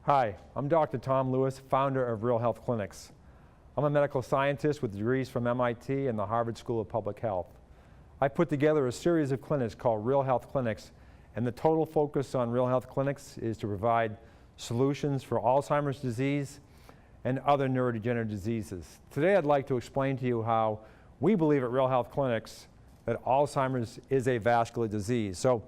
Hi, I'm Dr. Tom Lewis, founder of Real Health Clinics. I'm a medical scientist with degrees from MIT and the Harvard School of Public Health. I put together a series of clinics called Real Health Clinics, and the total focus on Real Health Clinics is to provide solutions for Alzheimer's disease and other neurodegenerative diseases. Today I'd like to explain to you how we believe at Real Health Clinics that Alzheimer's is a vascular disease. So,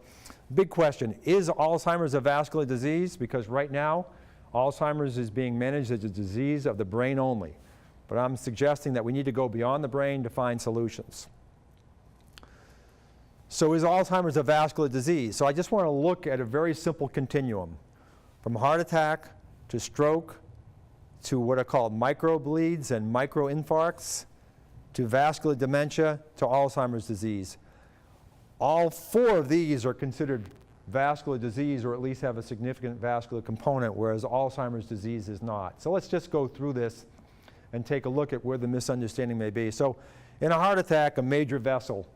big question, is Alzheimer's a vascular disease? Because right now, Alzheimer's is being managed as a disease of the brain only. But I'm suggesting that we need to go beyond the brain to find solutions. So is Alzheimer's a vascular disease? So I just want to look at a very simple continuum, from heart attack to stroke to what are called microbleeds and microinfarcts to vascular dementia to Alzheimer's disease. All four of these are considered vascular disease, or at least have a significant vascular component, whereas Alzheimer's disease is not. So let's just go through this and take a look at where the misunderstanding may be. So in a heart attack, a major vessel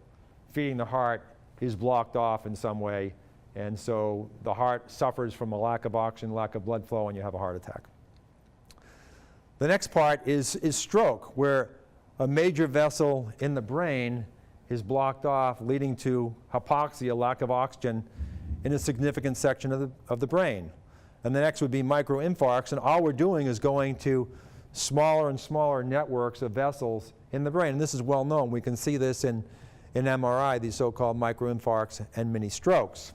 feeding the heart is blocked off in some way, and so the heart suffers from a lack of oxygen, lack of blood flow, and you have a heart attack. The next part is stroke, where a major vessel in the brain is blocked off, leading to hypoxia, lack of oxygen, in a significant section of the brain. And the next would be microinfarcts, and all we're doing is going to smaller and smaller networks of vessels in the brain. And this is well known. We can see this in MRI, these so-called microinfarcts and mini strokes.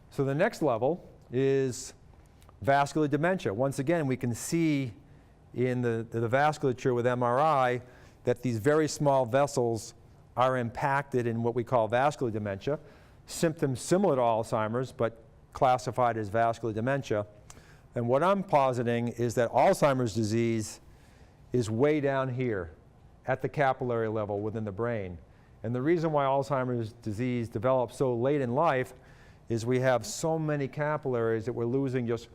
So the next level is vascular dementia. Once again, we can see in the vasculature with MRI that these very small vessels are impacted in what we call vascular dementia. Symptoms similar to Alzheimer's, but classified as vascular dementia. And what I'm positing is that Alzheimer's disease is way down here at the capillary level within the brain. And the reason why Alzheimer's disease develops so late in life is we have so many capillaries that we're losing just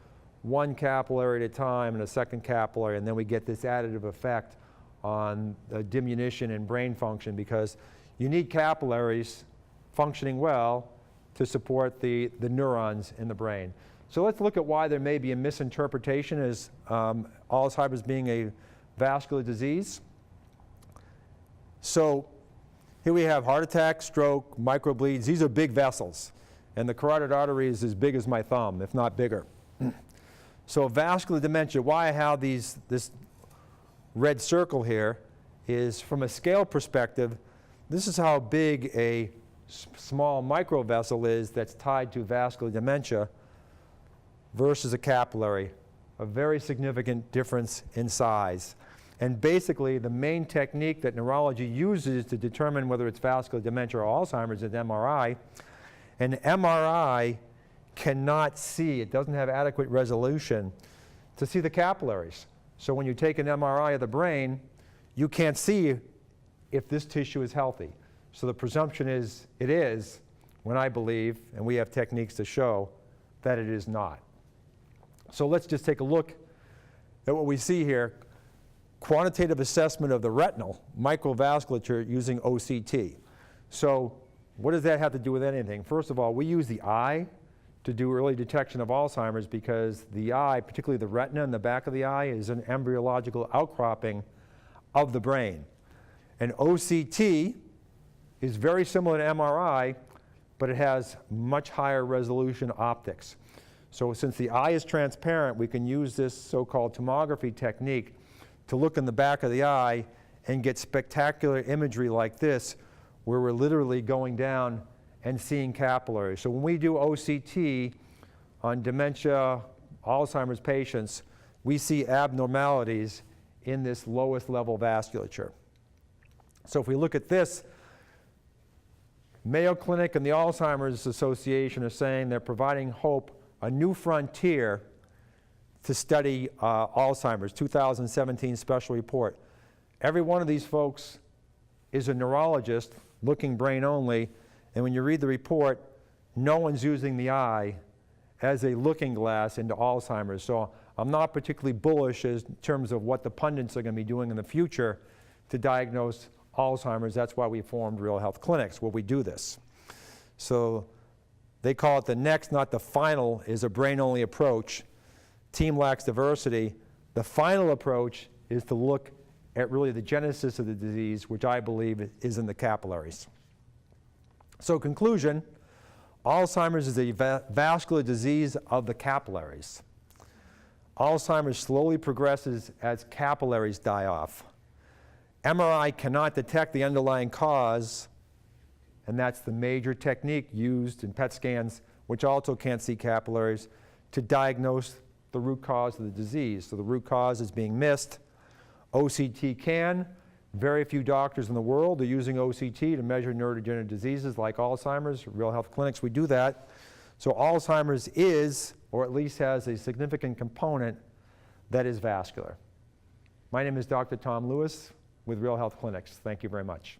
one capillary at a time and a second capillary, and then we get this additive effect on the diminution in brain function, because you need capillaries functioning well to support the neurons in the brain. So let's look at why there may be a misinterpretation as Alzheimer's being a vascular disease. So here we have heart attack, stroke, microbleeds. These are big vessels, and the carotid artery is as big as my thumb, if not bigger. So vascular dementia, why I have this red circle here is, from a scale perspective, this is how big a small microvessel is that's tied to vascular dementia versus a capillary, a very significant difference in size. And basically, the main technique that neurology uses to determine whether it's vascular dementia or Alzheimer's is MRI. And MRI cannot see, it doesn't have adequate resolution to see the capillaries. So when you take an MRI of the brain, you can't see if this tissue is healthy. So the presumption is it is, when I believe, and we have techniques to show, that it is not. So let's just take a look at what we see here. Quantitative assessment of the retinal microvasculature using OCT. So what does that have to do with anything? First of all, we use the eye to do early detection of Alzheimer's, because the eye, particularly the retina in the back of the eye, is an embryological outcropping of the brain. And OCT is very similar to MRI, but it has much higher resolution optics. So since the eye is transparent, we can use this so-called tomography technique to look in the back of the eye and get spectacular imagery like this, where we're literally going down and seeing capillaries. So when we do OCT on dementia, Alzheimer's patients, we see abnormalities in this lowest level vasculature. So if we look at this, Mayo Clinic and the Alzheimer's Association are saying they're providing hope, a new frontier to study Alzheimer's, 2017 special report. Every one of these folks is a neurologist looking brain only, and when you read the report, no one's using the eye as a looking glass into Alzheimer's. So I'm not particularly bullish in terms of what the pundits are going to be doing in the future to diagnose Alzheimer's. That's why we formed Real Health Clinics, where we do this. So they call it the next, not the final, is a brain-only approach team lacks diversity, the final approach is to look at really the genesis of the disease, which I believe is in the capillaries. So conclusion, Alzheimer's is a vascular disease of the capillaries. Alzheimer's slowly progresses as capillaries die off. MRI cannot detect the underlying cause, and that's the major technique used in PET scans, which also can't see capillaries, to diagnose the root cause of the disease. So the root cause is being missed. OCT can. Very few doctors in the world are using OCT to measure neurodegenerative diseases like Alzheimer's. Real Health Clinics, we do that. So Alzheimer's is, or at least has a significant component that is vascular. My name is Dr. Tom Lewis with Real Health Clinics. Thank you very much.